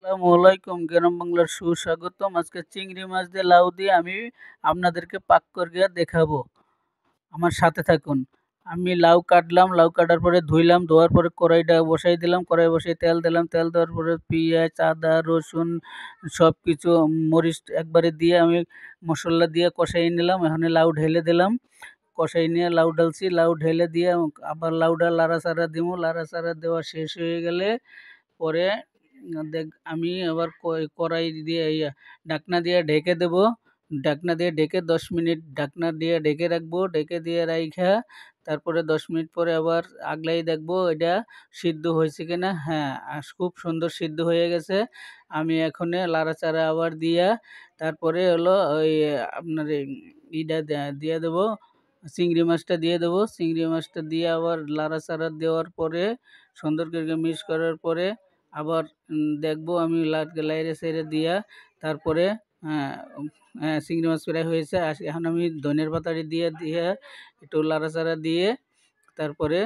আসসালামু আলাইকুম, গ্রাম বাংলার সুস্বাগতম। আজকে চিংড়ি মাছ দিয়ে লাউ দিয়ে আমি আপনাদেরকে পাক করে দেখাবো। আমার সাথে থাকুন। আমি লাউ কাটলাম, লাউ কাটার পরে ধুইলাম, ধোয়ার পরে কড়াইটা বসাই দিলাম, কড়াই বসিয়ে তেল দিলাম, তেল দেওয়ার পরে পেঁয়াজ, আদা, রসুন সব কিছু মরিচ একবারে দিয়ে আমি মশলা দিয়ে কষাই নিলাম। এখন লাউ ঢেলে দিলাম, কষাই নিয়ে লাউ ঢালছি, লাউ ঢেলে দিয়ে আবার লাউডা লাড়াচাড়া দিব। লাড়াচাড়া দেওয়া শেষ হয়ে গেলে পরে আমি আবার কড়াই দিয়ে ঢাকনা দিয়ে ঢেকে দেব। ঢাকনা দিয়ে ঢেকে ১০ মিনিট ঢাকনা দিয়ে ঢেকে রাখবো। ঢেকে দিয়ে রাইখা তারপরে ১০ মিনিট পরে আবার আগলাই দেখবো এটা সিদ্ধ হয়েছে কিনা। হ্যাঁ, খুব সুন্দর সিদ্ধ হয়ে গেছে। আমি এখন লাড়াচাড়া আবার দিয়া তারপরে হলো ওই আপনার ইটা দিয়ে দেবো, চিংড়ি মাছটা দিয়ে দেবো। চিংড়ি মাছটা দিয়ে আবার লাড়াচাড়া দেওয়ার পরে সুন্দর করে মিক্স করার পরে আবার দেখবো আমি লাইরে সাইরে দিয়া তারপরে চিংড়ি মাছ প্রায় হয়েছে। এখন আমি ধনের পাতাটি দিয়ে একটু লাড়াচাড়া দিয়ে তারপরে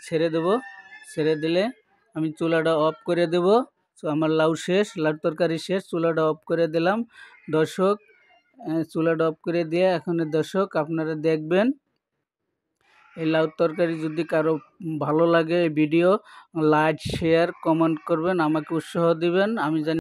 ছেড়ে দেবো। ছেড়ে দিলে আমি চুলাটা অফ করে দেবো। আমার লাউ শেষ, লাউ তরকারি শেষ, চুলাটা অফ করে দিলাম। দর্শক, চুলাটা অফ করে দিয়ে এখন দর্শক আপনারা দেখবেন। এই লাউ তরকারি যদি কারো ভালো লাগে এই ভিডিও লাইক, শেয়ার, কমেন্ট করবেন, আমাকে উৎসাহ দিবেন। আমি জানি